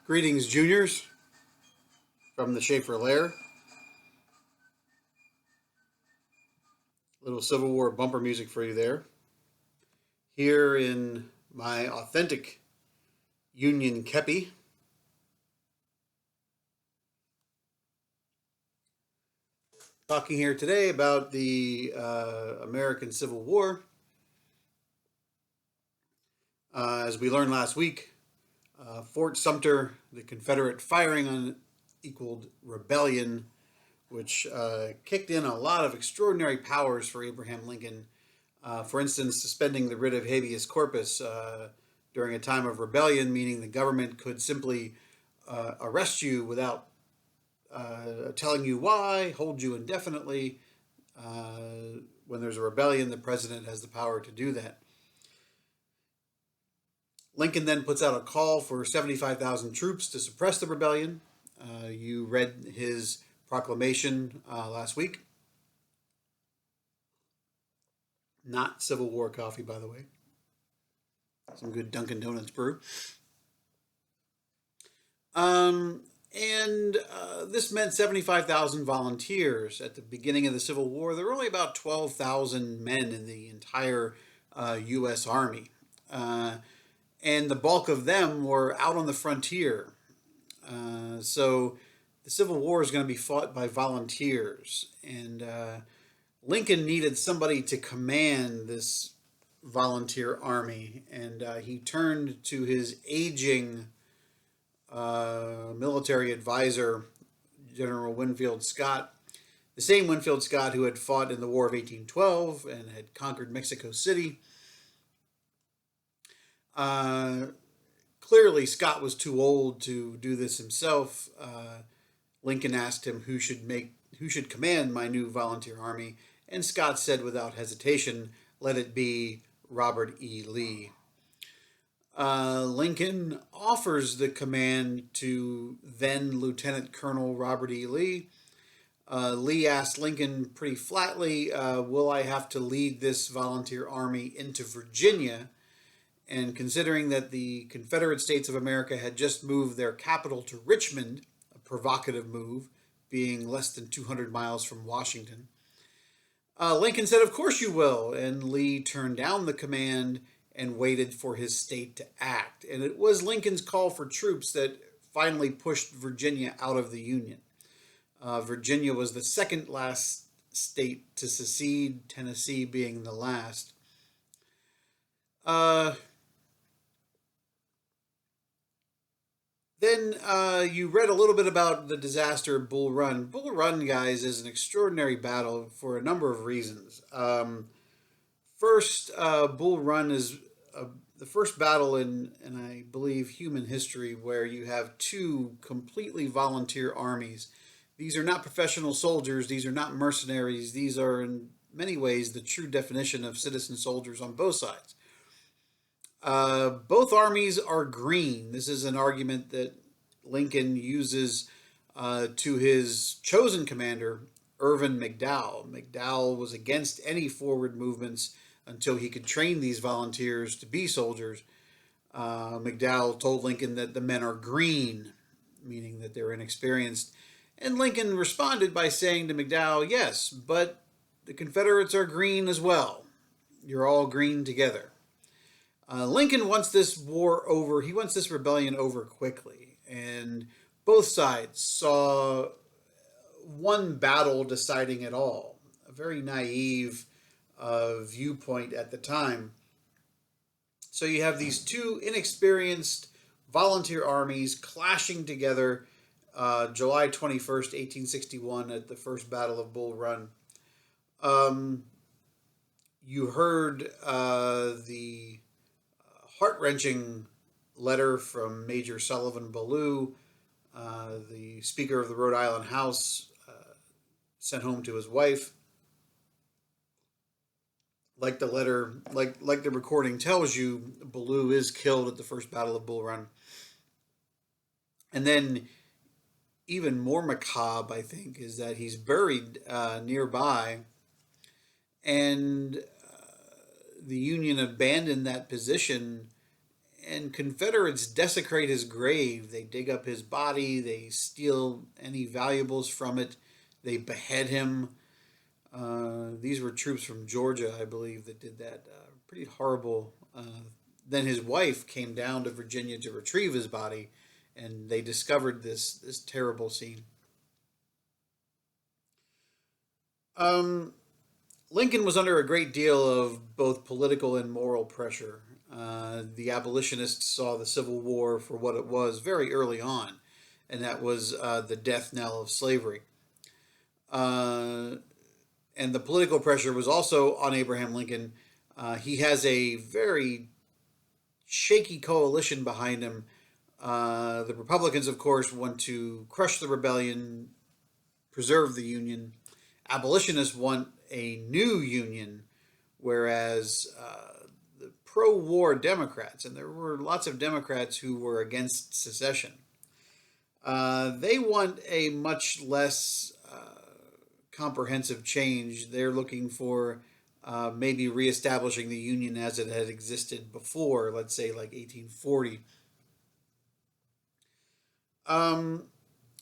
Greetings, juniors, from the Schaefer Lair. Little Civil War bumper music for you there. Here in my authentic Union kepi. Talking here today about the American Civil War. As we learned last week, Fort Sumter, the Confederate firing unequaled rebellion, which kicked in a lot of extraordinary powers for Abraham Lincoln. For instance, suspending the writ of habeas corpus during a time of rebellion, meaning the government could simply arrest you without telling you why, hold you indefinitely. When there's a rebellion, the president has the power to do that. Lincoln then puts out a call for 75,000 troops to suppress the rebellion. You read his proclamation last week. Not Civil War coffee, by the way. Some good Dunkin' Donuts brew. This meant 75,000 volunteers. At the beginning of the Civil War, there were only about 12,000 men in the entire U.S. Army. And the bulk of them were out on the frontier. So the Civil War is going to be fought by volunteers. And Lincoln needed somebody to command this volunteer army. And he turned to his aging military advisor, General Winfield Scott, the same Winfield Scott who had fought in the War of 1812 and had conquered Mexico City. Clearly, Scott was too old to do this himself. Lincoln asked him who should command my new volunteer army, and Scott said without hesitation, "Let it be Robert E. Lee." Lincoln offers the command to then Lieutenant Colonel Robert E. Lee. Lee asked Lincoln pretty flatly, will I have to lead this volunteer army into Virginia? And considering that the Confederate States of America had just moved their capital to Richmond, a provocative move, being less than 200 miles from Washington, Lincoln said, of course you will. And Lee turned down the command and waited for his state to act. And it was Lincoln's call for troops that finally pushed Virginia out of the Union. Virginia was the second last state to secede, Tennessee being the last. Then you read a little bit about the disaster of Bull Run. Bull Run, guys, is an extraordinary battle for a number of reasons. First, Bull Run is the first battle in I believe, human history where you have two completely volunteer armies. These are not professional soldiers. These are not mercenaries. These are, in many ways, the true definition of citizen soldiers on both sides. Both armies are green. This is an argument that Lincoln uses to his chosen commander, Irvin McDowell. McDowell was against any forward movements until he could train these volunteers to be soldiers. McDowell told Lincoln that the men are green, meaning that they're inexperienced. And Lincoln responded by saying to McDowell, yes, but the Confederates are green as well. You're all green together. Lincoln wants this war over. He wants this rebellion over quickly. And both sides saw one battle deciding it all. A very naive viewpoint at the time. So you have these two inexperienced volunteer armies clashing together July 21st, 1861 at the First Battle of Bull Run. You heard the heart-wrenching letter from Major Sullivan Ballou, the Speaker of the Rhode Island House, sent home to his wife. Like the letter, like the recording tells you, Ballou is killed at the First Battle of Bull Run. And then, even more macabre, I think, is that he's buried nearby, and the Union abandoned that position and Confederates desecrate his grave. They dig up his body, they steal any valuables from it, they behead him. These were troops from Georgia, I believe, that did that. Pretty horrible. Then his wife came down to Virginia to retrieve his body, and they discovered this terrible scene. Lincoln was under a great deal of both political and moral pressure. The abolitionists saw the Civil War for what it was very early on, and that was the death knell of slavery. And the political pressure was also on Abraham Lincoln. He has a very shaky coalition behind him. The Republicans, of course, want to crush the rebellion, preserve the Union. Abolitionists want a new Union, whereas the pro-war Democrats, and there were lots of Democrats who were against secession, they want a much less comprehensive change. They're looking for maybe reestablishing the Union as it had existed before, let's say like 1840.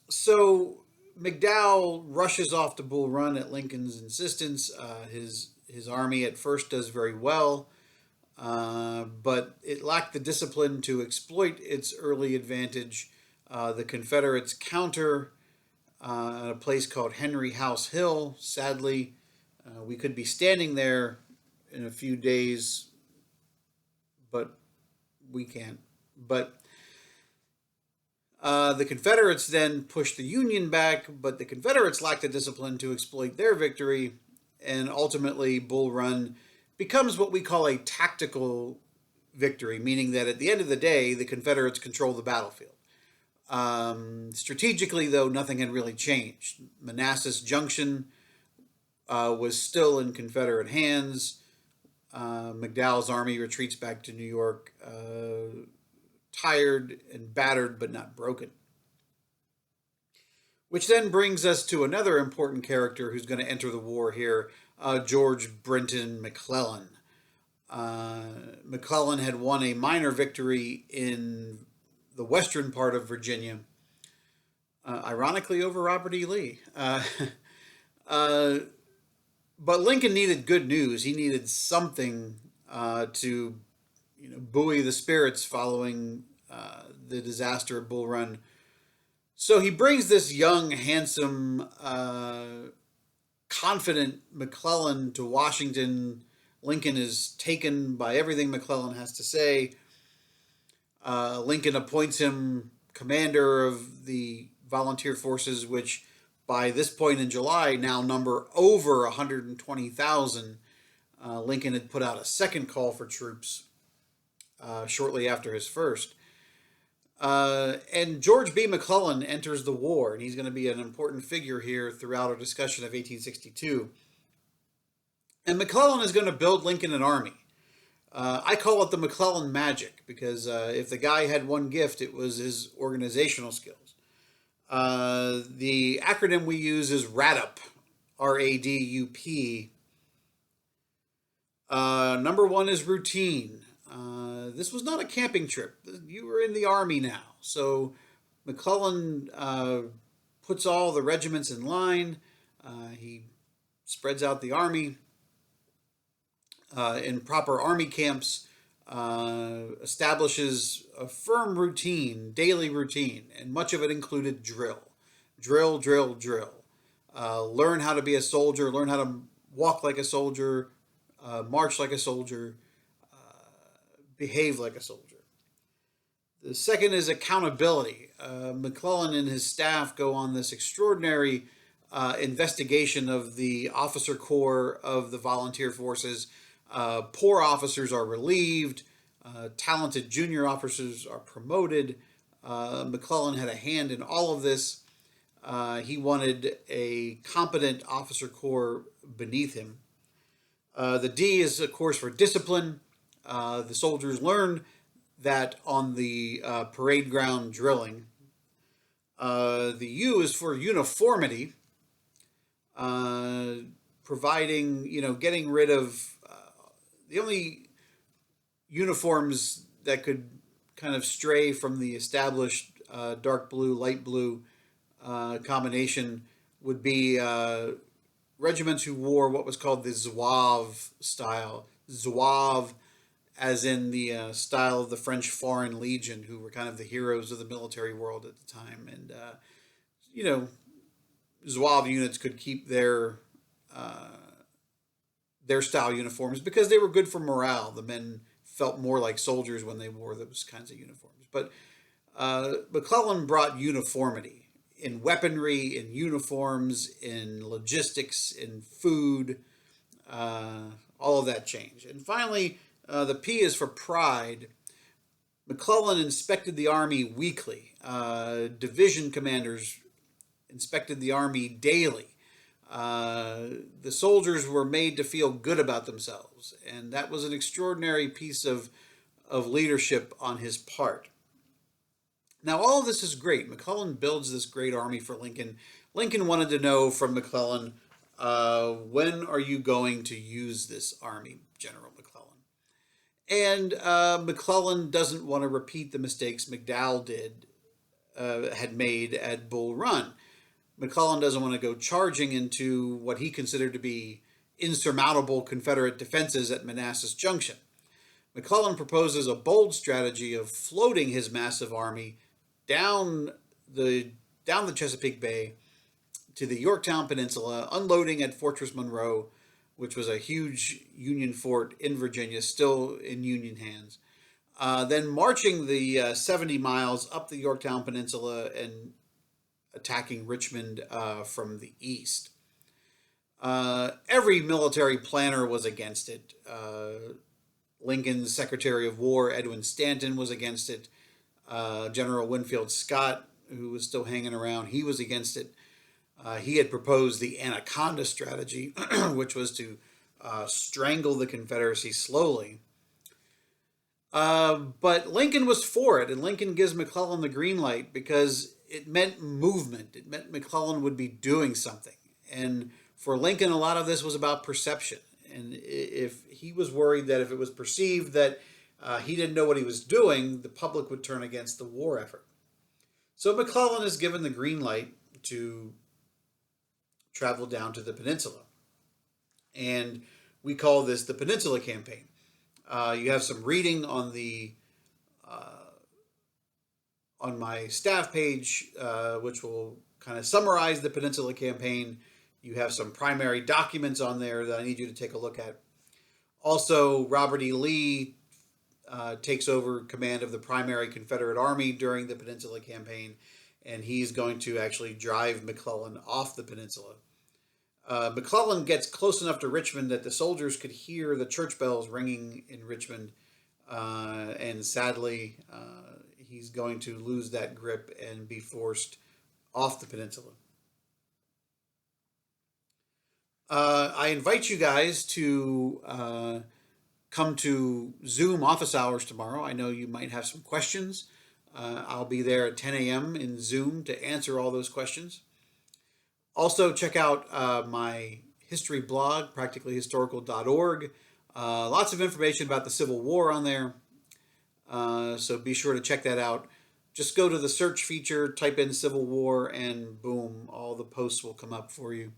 So McDowell rushes off to Bull Run at Lincoln's insistence. His army at first does very well, but it lacked the discipline to exploit its early advantage. The Confederates counter at a place called Henry House Hill. Sadly, we could be standing there in a few days, but we can't. But the Confederates then pushed the Union back, but the Confederates lacked the discipline to exploit their victory, and ultimately Bull Run becomes what we call a tactical victory, meaning that at the end of the day, the Confederates control the battlefield. Strategically, though, nothing had really changed. Manassas Junction was still in Confederate hands. McDowell's army retreats back to New York, tired and battered, but not broken. Which then brings us to another important character who's going to enter the war here, George Brenton McClellan. McClellan had won a minor victory in the western part of Virginia, ironically over Robert E. Lee. But Lincoln needed good news. He needed something to buoy the spirits following the disaster of Bull Run. So he brings this young, handsome, confident McClellan to Washington. Lincoln is taken by everything McClellan has to say. Lincoln appoints him commander of the volunteer forces, which by this point in July now number over 120,000. Lincoln had put out a second call for troops shortly after his first. And George B. McClellan enters the war, and he's going to be an important figure here throughout our discussion of 1862. And McClellan is going to build Lincoln an army. I call it the McClellan magic, because if the guy had one gift, it was his organizational skills. The acronym we use is RADUP, R-A-D-U-P. Number one is routine. This was not a camping trip. You were in the army now. So McClellan puts all the regiments in line. He spreads out the army in proper army camps, establishes a firm routine, daily routine, and much of it included drill. Drill, drill, drill. Learn how to be a soldier, learn how to walk like a soldier, march like a soldier, behave like a soldier. The second is accountability. McClellan and his staff go on this extraordinary investigation of the officer corps of the volunteer forces. Poor officers are relieved. Talented junior officers are promoted. McClellan had a hand in all of this. He wanted a competent officer corps beneath him. The D is, of course, for discipline. The soldiers learn that on the parade ground drilling. The U is for uniformity, providing, getting rid of the only uniforms that could kind of stray from the established dark blue, light blue combination would be regiments who wore what was called the Zouave style. Zouave, as in the style of the French Foreign Legion, who were kind of the heroes of the military world at the time. And, you know, Zouave units could keep their style uniforms because they were good for morale. The men felt more like soldiers when they wore those kinds of uniforms. But McClellan brought uniformity in weaponry, in uniforms, in logistics, in food. All of that changed. And finally, the P is for pride. McClellan inspected the army weekly. Division commanders inspected the army daily. The soldiers were made to feel good about themselves, and that was an extraordinary piece of leadership on his part. Now, all of this is great. McClellan builds this great army for Lincoln. Lincoln wanted to know from McClellan, when are you going to use this army, General McClellan? And McClellan doesn't want to repeat the mistakes McDowell had made at Bull Run. McClellan doesn't want to go charging into what he considered to be insurmountable Confederate defenses at Manassas Junction. McClellan proposes a bold strategy of floating his massive army down the Chesapeake Bay to the Yorktown Peninsula, unloading at Fortress Monroe, which was a huge Union fort in Virginia, still in Union hands. Then marching the 70 miles up the Yorktown Peninsula and attacking Richmond from the east. Every military planner was against it. Lincoln's Secretary of War, Edwin Stanton, was against it. General Winfield Scott, who was still hanging around, he was against it. He had proposed the Anaconda strategy, which was to strangle the Confederacy slowly. But Lincoln was for it, and Lincoln gives McClellan the green light because it meant movement. It meant McClellan would be doing something. And for Lincoln, a lot of this was about perception. And if he was worried that if it was perceived that he didn't know what he was doing, the public would turn against the war effort. So McClellan is given the green light to travel down to the peninsula. And we call this the Peninsula Campaign. You have some reading on the on my staff page, which will kind of summarize the Peninsula Campaign. You have some primary documents on there that I need you to take a look at. Also, Robert E. Lee takes over command of the primary Confederate Army during the Peninsula Campaign, and he's going to actually drive McClellan off the peninsula. McClellan gets close enough to Richmond that the soldiers could hear the church bells ringing in Richmond, and sadly, he's going to lose that grip and be forced off the peninsula. I invite you guys to come to Zoom office hours tomorrow. I know you might have some questions. I'll be there at 10 a.m. in Zoom to answer all those questions. Also, check out my history blog, practicallyhistorical.org. Lots of information about the Civil War on there. So be sure to check that out. Just go to the search feature, type in Civil War, and boom, all the posts will come up for you.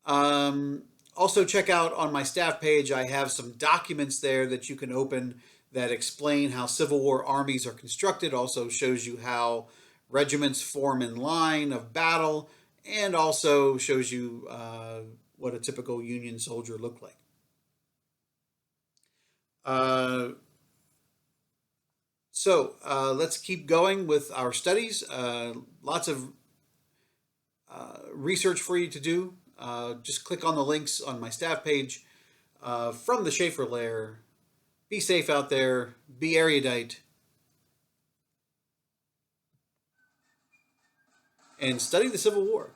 Also, check out on my staff page, I have some documents there that you can open that explain how Civil War armies are constructed. Also shows you how regiments form in line of battle, and also shows you what a typical Union soldier looked like. So let's keep going with our studies. Lots of research for you to do. Just click on the links on my staff page. From the Schaefer Lair, be safe out there, be erudite, and study the Civil War.